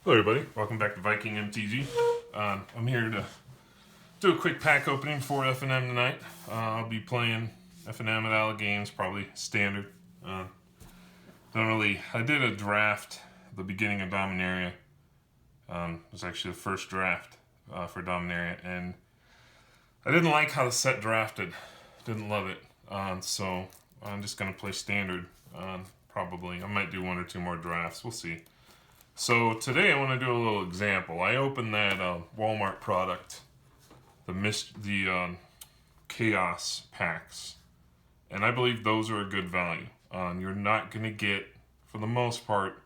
Hello everybody, welcome back to Viking MTG. I'm here to do a quick pack opening for F&M tonight. I'll be playing F&M at Allegains, probably standard. I did a draft at the beginning of Dominaria. It was actually the first draft for Dominaria, and I didn't like how the set drafted. Didn't love it. So I'm just going to play standard, probably. I might do one or two more drafts, we'll see. So today I want to do a little example. I opened that Walmart product, the Chaos packs, and I believe those are a good value. You're not going to get, for the most part,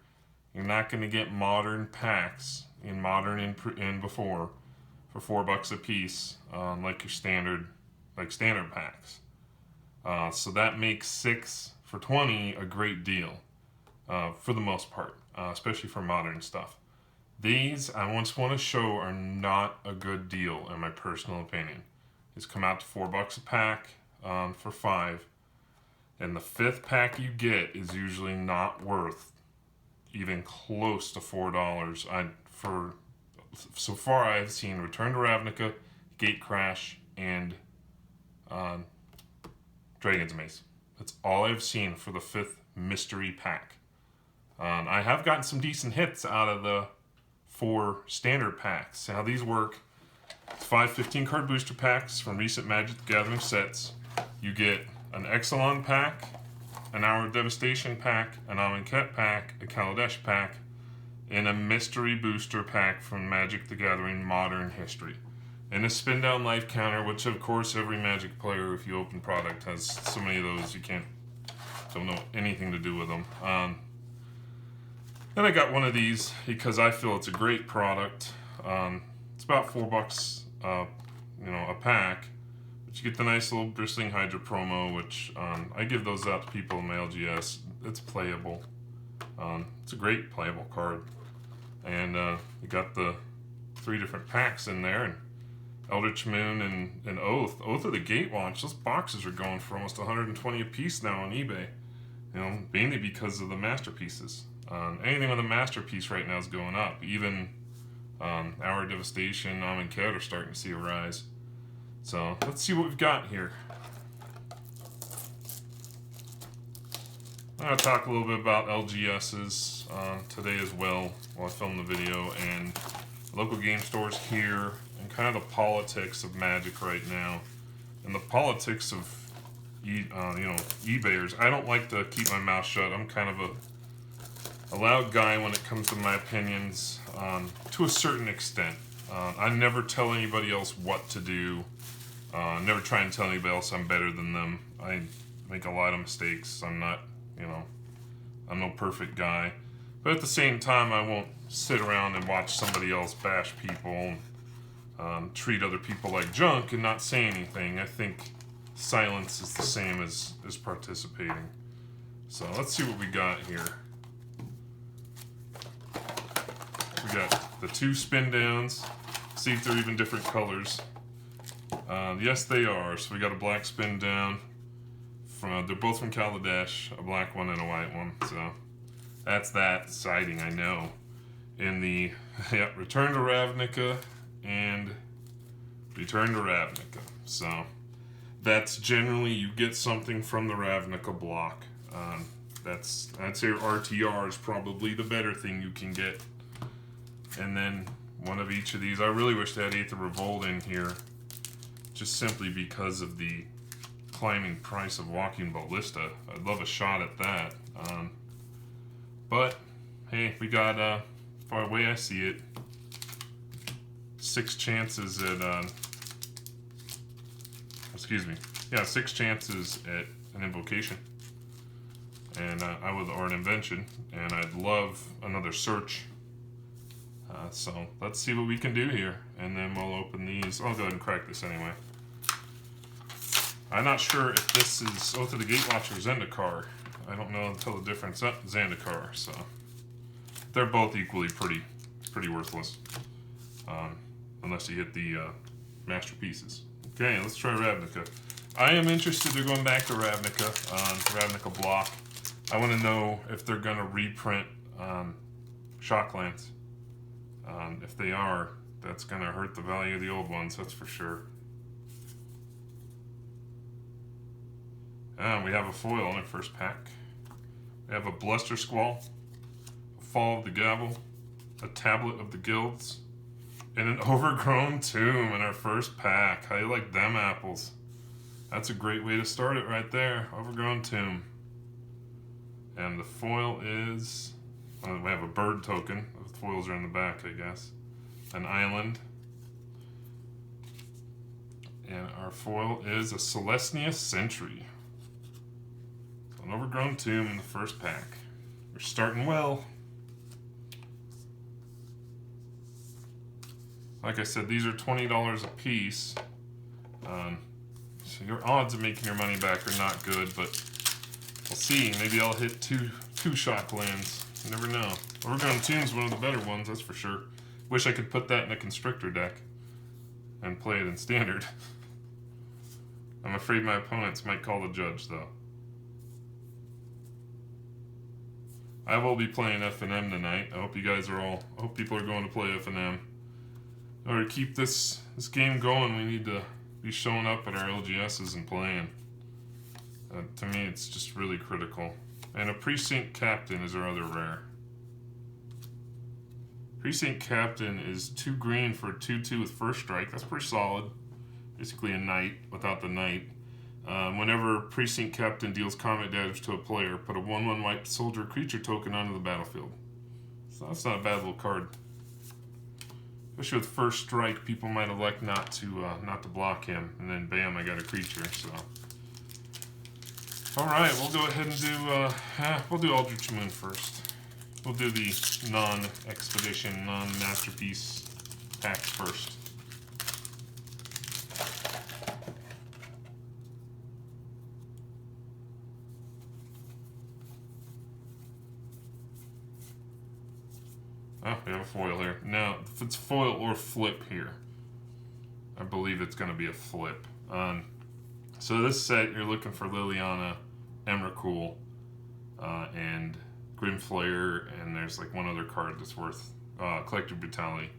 you're not going to get modern packs in Modern and before for $4 a piece, like your standard packs. So that makes 6 for $20 a great deal, for the most part. Especially for modern stuff. These, I just want to show, are not a good deal in my personal opinion. These come out to $4 a pack for 5. And the 5th pack you get is usually not worth even close to $4. So far I've seen Return to Ravnica, Gatecrash, and Dragon's Mace. That's all I've seen for the 5th mystery pack. I have gotten some decent hits out of the 4 standard packs. How these work: 5 15-card booster packs from recent Magic the Gathering sets. You get an Exelon pack, an Hour of Devastation pack, an Amonkhet pack, a Kaladesh pack, and a mystery booster pack from Magic the Gathering Modern History. And a spin down life counter, which of course every Magic player, if you open product, has so many of those you don't know anything to do with them. Then I got one of these because I feel it's a great product. It's about $4, a pack, but you get the nice little Bristling Hydra promo, which I give those out to people in my LGS. It's playable. It's a great playable card, and you got the 3 different packs in there, and Eldritch Moon and Oath of the Gate launch. Those boxes are going for almost $120 a piece now on eBay. Mainly because of the masterpieces. Anything with a masterpiece right now is going up. Even Hour of Devastation, Amonkhet are starting to see a rise. So let's see what we've got here. I'm going to talk a little bit about LGSs today as well while I film the video, and local game stores here, and kind of the politics of Magic right now, and the politics of eBayers. I don't like to keep my mouth shut. I'm kind of a loud guy when it comes to my opinions, to a certain extent. I never tell anybody else what to do. Never try and tell anybody else I'm better than them. I make a lot of mistakes. I'm not, I'm no perfect guy. But at the same time, I won't sit around and watch somebody else bash people and treat other people like junk and not say anything. I think silence is the same as participating. So let's see what we got here. We got the 2 spin downs. See if they're even different colors. Yes, they are. So we got a black spin down. They're both from Kaladesh, a black one and a white one. So that's that siding, I know. In the Return to Ravnica and Return to Ravnica. So that's generally, you get something from the Ravnica block. I'd say RTR is probably the better thing you can get. And then one of each of these. I really wish they had Aether Revolt in here, just simply because of the climbing price of Walking Ballista. I'd love a shot at that. But hey, we got, by the way I see it, 6 chances at 6 chances at an invocation, and or an invention, and I'd love another search. So let's see what we can do here, and then we'll open these. I'll go ahead and crack this anyway. I'm not sure if this is Oath of the Gatewatcher or Zendikar. I don't know until the difference. Zendikar, so they're both equally pretty worthless, unless you hit the masterpieces. Okay, let's try Ravnica. I am interested in going back to Ravnica, Ravnica block. I want to know if they're going to reprint Shocklands. If they are, that's going to hurt the value of the old ones, that's for sure. We have a foil in our first pack. We have a Bluster Squall, a Fall of the Gavel, a Tablet of the Guilds, and an Overgrown Tomb in our first pack. How you like them apples? That's a great way to start it right there. Overgrown Tomb. And the foil is... we have a bird token. The foils are in the back, I guess. An island. And our foil is a Celestia Sentry. So an Overgrown Tomb in the first pack. We're starting well. Like I said, these are $20 a piece. So your odds of making your money back are not good, but we'll see. Maybe I'll hit two shock lands. You never know. Overgrown Tomb's one of the better ones, that's for sure. Wish I could put that in a Constrictor deck and play it in Standard. I'm afraid my opponents might call the judge, though. I will be playing F&M tonight. I hope you guys are all... I hope people are going to play F&M. In order to keep this game going, we need to be showing up at our LGSs and playing. To me, it's just really critical. And a Precinct Captain is our other rare. Precinct Captain is 2 green for a 2/2 with first strike. That's pretty solid. Basically a knight without the knight. Whenever Precinct Captain deals combat damage to a player, put a 1/1 white soldier creature token onto the battlefield. So that's not a bad little card. Especially with first strike, people might elect not to block him, and then bam, I got a creature. So, all right, we'll go ahead and do we'll do Eldritch Moon first. We'll do the non-expedition, non-masterpiece packs first. Oh, we have a foil here. Now, if it's foil or flip here, I believe it's going to be a flip. So this set, you're looking for Liliana, Emrakul, and Grimflayer, and there's like one other card that's worth Collective Brutality.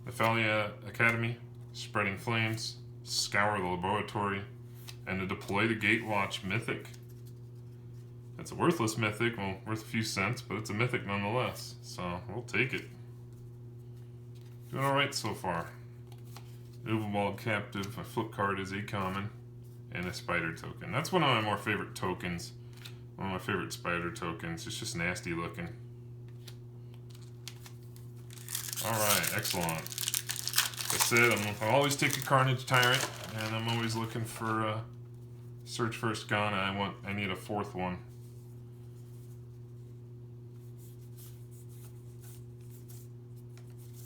Nephalia Academy, Spreading Flames, Scour the Laboratory, and to deploy the Gatewatch Mythic. It's a worthless mythic, well, worth a few cents, but it's a mythic nonetheless, so we'll take it. Doing alright so far. Uvelwald Captive, my flip card is a common, and a spider token. That's one of my more favorite tokens. One of my favorite spider tokens. It's just nasty looking. Alright, excellent. Like I said, I always take a Carnage Tyrant, and I'm always looking for Search for Skana. I need a 4th one.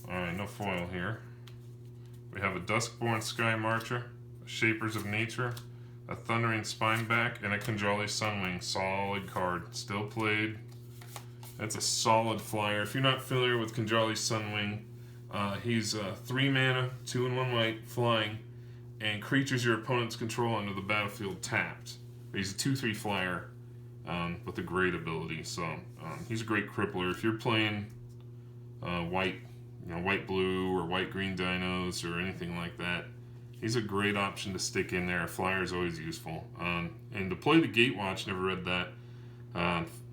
Alright, no foil here. We have a Duskborn Sky Marcher, a Shapers of Nature, a Thundering Spineback, and a Khanjali Sunwing. Solid card. Still played. That's a solid flyer. If you're not familiar with Khanjali Sunwing, he's 3 mana, 2/1 white, flying, and creatures your opponents control under the battlefield tapped. He's a 2/3 flyer with a great ability. So he's a great crippler. If you're playing white, white-blue or white-green dinos or anything like that, he's a great option to stick in there. Flyer is always useful. And to play the Gatewatch, never read that.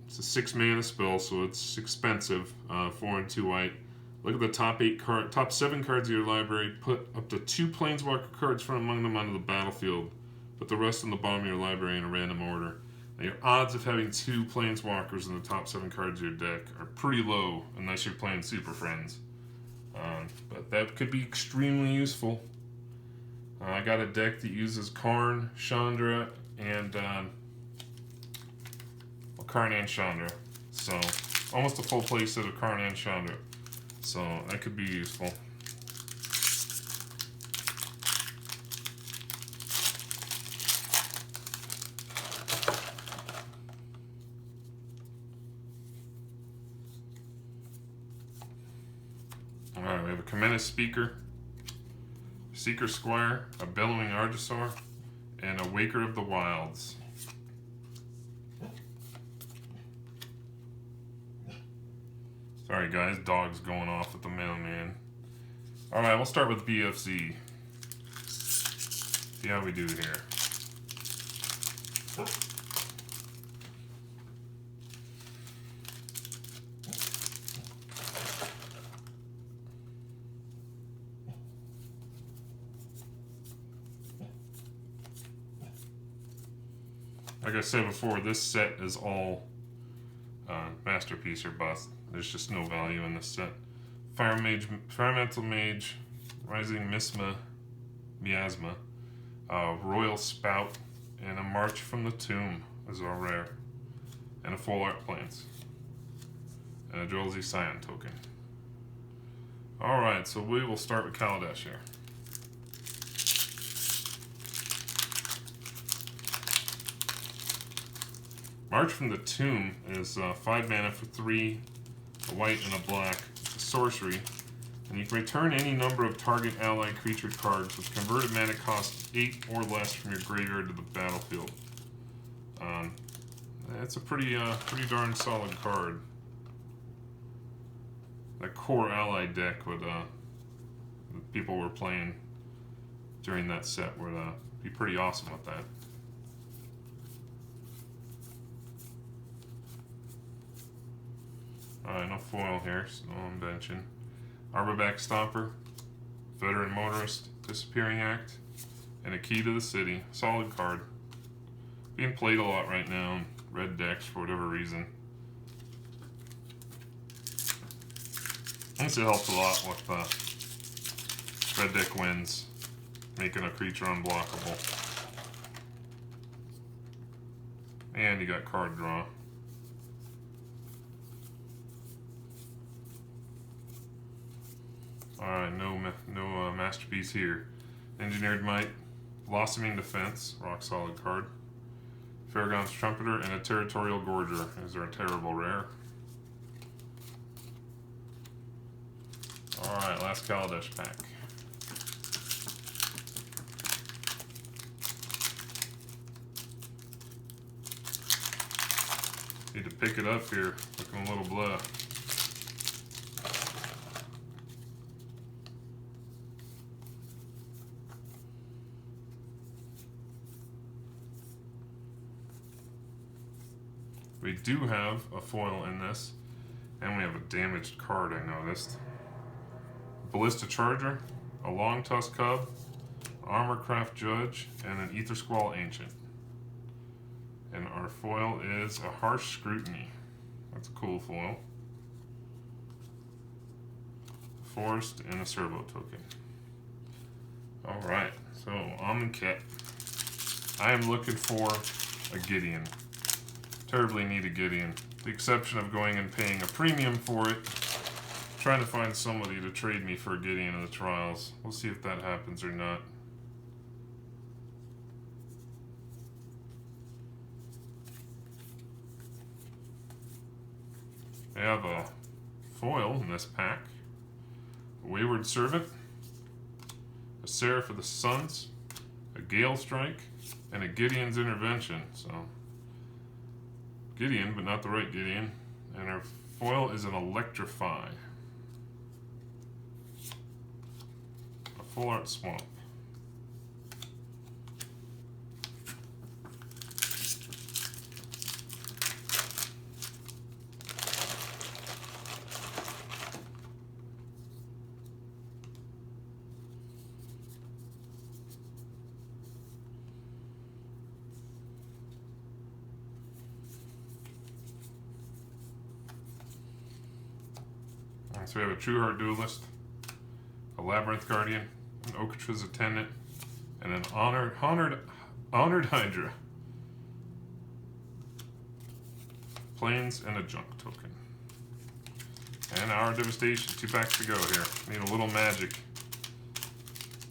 It's a 6 mana spell, so it's expensive. 4 and 2 white. Look at the top 7 cards of your library. Put up to 2 Planeswalker cards from among them onto the battlefield. Put the rest on the bottom of your library in a random order. Now, your odds of having 2 Planeswalkers in the top 7 cards of your deck are pretty low, unless you're playing Super Friends. But that could be extremely useful. I got a deck that uses Karn, Chandra, and Karn and Chandra. So, almost a full play set of Karn and Chandra. So, that could be useful. Alright, we have a Commenis Speaker, Seeker Squire, a Bellowing Argisaur, and a Waker of the Wilds. So Alright guys, dog's going off with the mailman. Alright, we'll start with BFZ. See how we do here. Like I said before, this set is all masterpiece or bust. There's just no value in this set. Firemental Mage, Rising Miasma, Royal Spout, and a March from the Tomb is all rare. And a full art plants. And a Drowsy Scion token. Alright, so we will start with Kaladesh here. March from the Tomb is 5 mana for 3, a white and a black. It's a sorcery. And you can return any number of target ally creature cards with converted mana cost 8 or less from your graveyard to the battlefield. It's a pretty darn solid card. That core ally deck would, that people were playing during that set would be pretty awesome with that. Alright, no foil here, so no I'm benching. Arborback Stomper, Veteran Motorist, Disappearing Act, and a Key to the City. Solid card. Being played a lot right now in red decks for whatever reason. I guess it helps a lot with red deck wins, making a creature unblockable. And you got card draw. Alright, no masterpiece here. Engineered Might, Blossoming Defense, rock solid card. Farragon's Trumpeter, and a Territorial Gorger. These are a terrible rare. Alright, last Kaladesh pack. Need to pick it up here, looking a little blah. We do have a foil in this, and we have a damaged card I noticed. Ballista Charger, a Long Tusk Cub, Armorcraft Judge, and an Ether Squall Ancient. And our foil is a Harsh Scrutiny. That's a cool foil. Forest and a Servo token. Alright, so Amonkhet. I am looking for a Gideon. Terribly need a Gideon. With the exception of going and paying a premium for it. Trying to find somebody to trade me for a Gideon in the trials. We'll see if that happens or not. I have a foil in this pack. A Wayward Servant. A Seraph of the Suns. A Gale Strike. And a Gideon's Intervention. So Gideon, but not the right Gideon. And our foil is an Electrify. A Full Art Swamp. So we have a True Heart Duelist, a Labyrinth Guardian, an Oketra's Attendant, and an Honored Hydra. Plains and a Junk token. And our Devastation, 2 packs to go here. Need a little magic.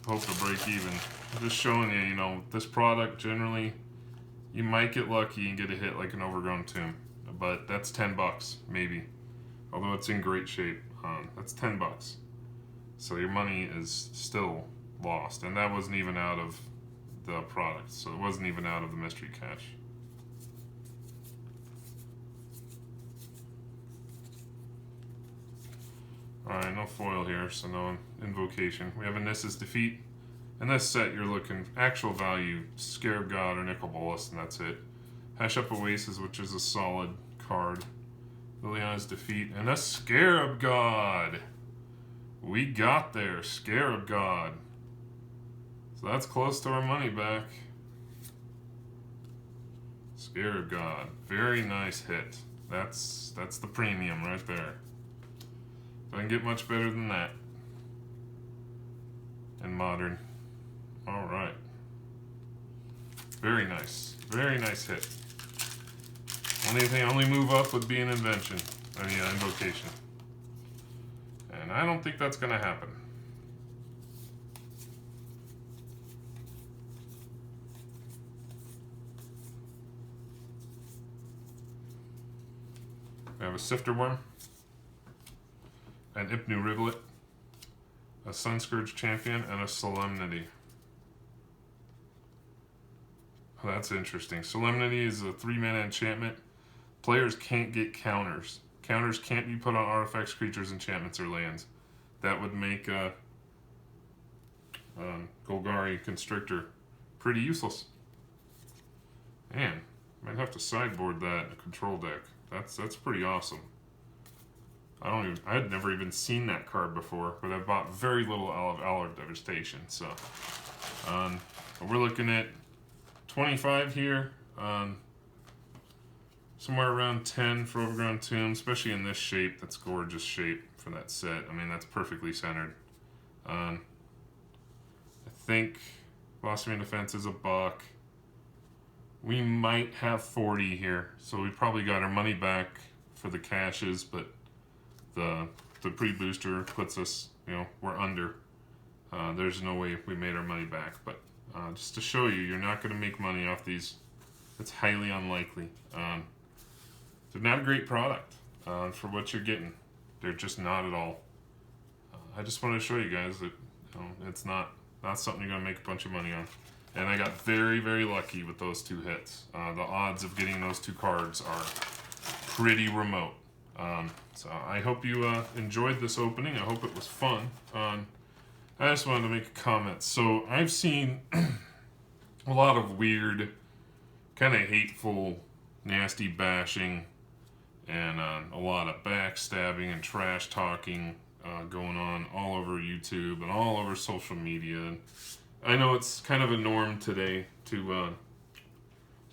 Hope to break even. I'm just showing you, you know, this product generally, you might get lucky and get a hit like an Overgrown Tomb. But that's 10 bucks, maybe. Although it's in great shape. That's 10 bucks. So your money is still lost. And that wasn't even out of the product. So it wasn't even out of the mystery cache. foil here, so no invocation. We have a Nissa's Defeat. In this set, you're looking actual value, Scarab God or Nicol Bolas, and that's it. Hash Up Oasis, which is a solid card. Liliana's Defeat, and a Scarab God! We got there, Scarab God. So that's close to our money back. Scarab God, very nice hit. That's the premium right there. Doesn't get much better than that. And modern. Alright. Very nice hit. Only move up would be an invention. Invocation. And I don't think that's gonna happen. We have a Sifter Worm, an Ipnu Rivulet, a Sunscourge Champion, and a Solemnity. Oh, that's interesting. Solemnity is a 3-mana enchantment. Players can't get counters. Counters can't be put on artifacts, creatures, enchantments, or lands. That would make Golgari Constrictor pretty useless. Man, might have to sideboard that in a control deck. That's pretty awesome. I had never even seen that card before, but I've bought very little Allar Devastation. So, we're looking at 25 here. Somewhere around 10 for Overgrown Tomb, especially in this shape. That's gorgeous shape for that set. I mean, that's perfectly centered. I think Blossoming Defense is $1. We might have 40 here, so we probably got our money back for the cashes, but the pre-booster puts us, we're under. There's no way we made our money back, but just to show you, you're not going to make money off these. It's highly unlikely. They're not a great product for what you're getting. They're just not at all. I just wanted to show you guys that it's not something you're going to make a bunch of money on. And I got very, very lucky with those 2 hits. The odds of getting those 2 cards are pretty remote. So I hope you enjoyed this opening. I hope it was fun. I just wanted to make a comment. So I've seen a lot of weird, kind of hateful, nasty bashing, and a lot of backstabbing and trash talking going on all over YouTube and all over social media. And I know it's kind of a norm today to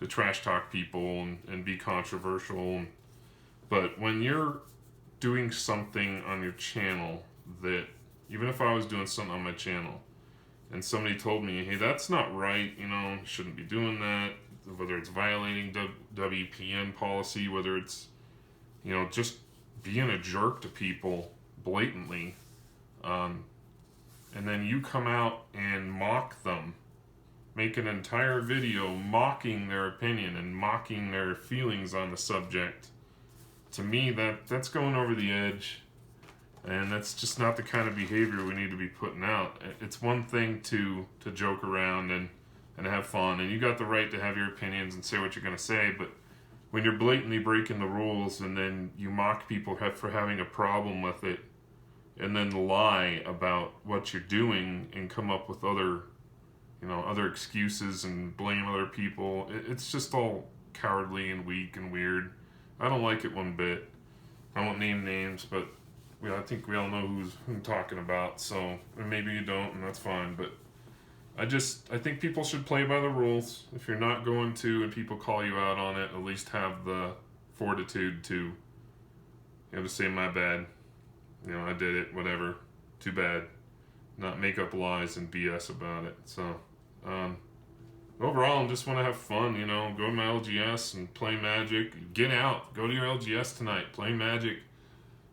trash talk people and be controversial, but when you're doing something on your channel that, even if I was doing something on my channel and somebody told me, hey, that's not right, you shouldn't be doing that, whether it's violating WPN policy, whether it's, just being a jerk to people blatantly, and then you come out and mock them, make an entire video mocking their opinion and mocking their feelings on the subject. To me, that's going over the edge, and that's just not the kind of behavior we need to be putting out. It's one thing to joke around and have fun, and you got the right to have your opinions and say what you're going to say, but when you're blatantly breaking the rules and then you mock people for having a problem with it, and then lie about what you're doing and come up with other excuses and blame other people, it's just all cowardly and weak and weird. I don't like it one bit. I won't name names, but I think we all know who I'm talking about, so maybe you don't, and that's fine, but I think people should play by the rules. If you're not going to and people call you out on it, at least have the fortitude to say, my bad. I did it, whatever. Too bad. Not make up lies and BS about it. So, overall, I just want to have fun, go to my LGS and play Magic. Get out. Go to your LGS tonight. Play Magic.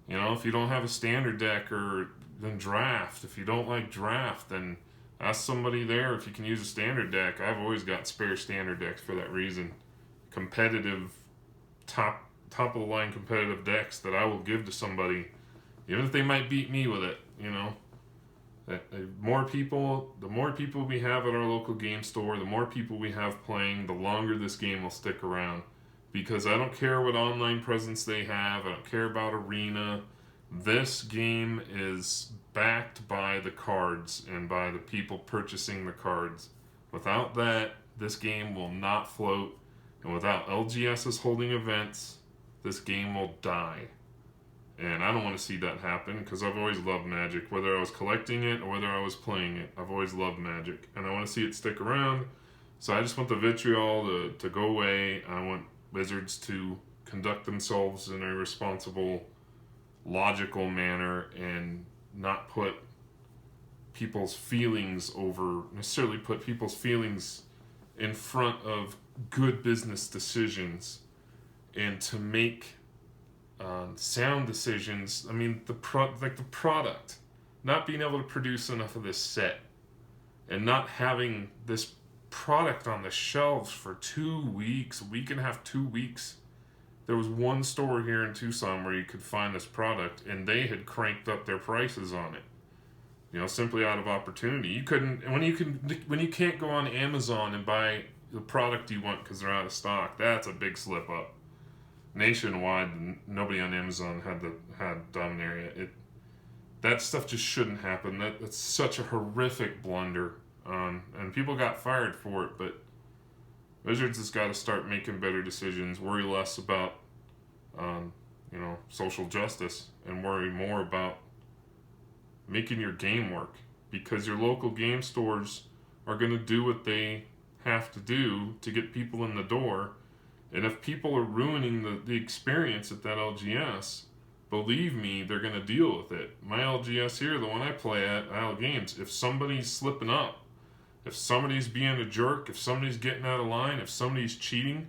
If you don't have a standard deck, then draft. If you don't like draft, then ask somebody there if you can use a standard deck. I've always got spare standard decks for that reason. Competitive, top of the line competitive decks that I will give to somebody, even if they might beat me with it, The more people we have at our local game store, the more people we have playing, the longer this game will stick around. Because I don't care what online presence they have, I don't care about Arena, This game is backed by the cards and by the people purchasing the cards. Without that, this game will not float. And without LGS's holding events, this game will die. And I don't want to see that happen because I've always loved Magic. Whether I was collecting it or whether I was playing it, I've always loved Magic. And I want to see it stick around. So I just want the vitriol to go away. I want Wizards to conduct themselves in a responsible, logical manner and not put people's feelings necessarily put people's feelings in front of good business decisions, and to make sound decisions. I mean, the product, not being able to produce enough of this set, and not having this product on the shelves for 2 weeks, a week and a half, 2 weeks. There was one store here in Tucson where you could find this product, and they had cranked up their prices on it. You know, simply out of opportunity. You couldn't, when you can't go on Amazon and buy the product you want because they're out of stock. That's a big slip up. Nationwide, nobody on Amazon had Dominaria. That stuff just shouldn't happen. That's such a horrific blunder, and people got fired for it. But Wizards has got to start making better decisions. Worry less about, social justice, and worry more about making your game work, because your local game stores are going to do what they have to do to get people in the door. And if people are ruining the experience at that LGS, believe me, they're going to deal with it. My LGS here, the one I play at, Isle Games, if somebody's slipping up, if somebody's being a jerk, if somebody's getting out of line, if somebody's cheating,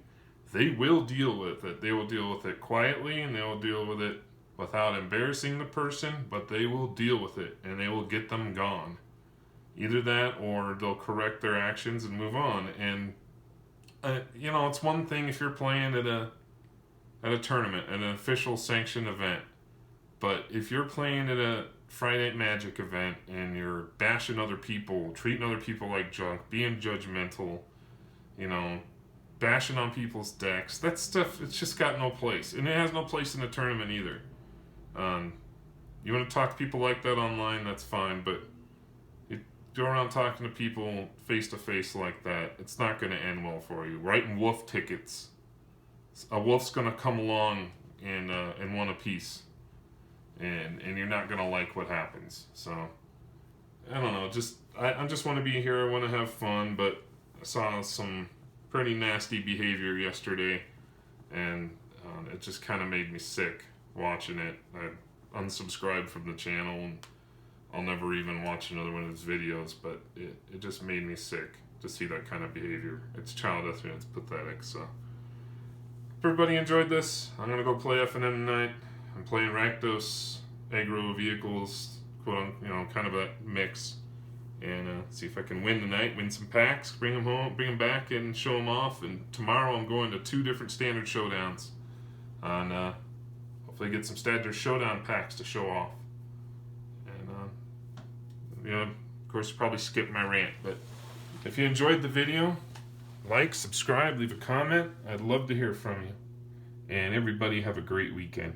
they will deal with it. They will deal with it quietly, and they will deal with it without embarrassing the person, but they will deal with it, and they will get them gone. Either that, or they'll correct their actions and move on. And it's one thing if you're playing at a tournament, at an official sanctioned event, but if you're playing at a Friday Night Magic event and you're bashing other people, treating other people like junk, being judgmental, bashing on people's decks, that stuff, it's just got no place, and it has no place in a tournament either. You want to talk to people like that online, that's fine, but you go around talking to people face to face like that, it's not going to end well for you. Writing wolf tickets, a wolf's going to come along and want a piece, and you're not going to like what happens. So I don't know, I just want to be here, I want to have fun, but I saw some pretty nasty behavior yesterday, and it just kind of made me sick watching it. I unsubscribed from the channel, and I'll never even watch another one of his videos, but it just made me sick to see that kind of behavior. It's childish and it's pathetic. So if everybody enjoyed this, I'm going to go play FNM tonight. I'm playing Rakdos, aggro vehicles, kind of a mix, and see if I can win tonight, win some packs, bring them home, bring them back and show them off. And tomorrow I'm going to 2 different standard showdowns, and hopefully get some standard showdown packs to show off. And of course, probably skip my rant, but if you enjoyed the video, like, subscribe, leave a comment. I'd love to hear from you. And everybody have a great weekend.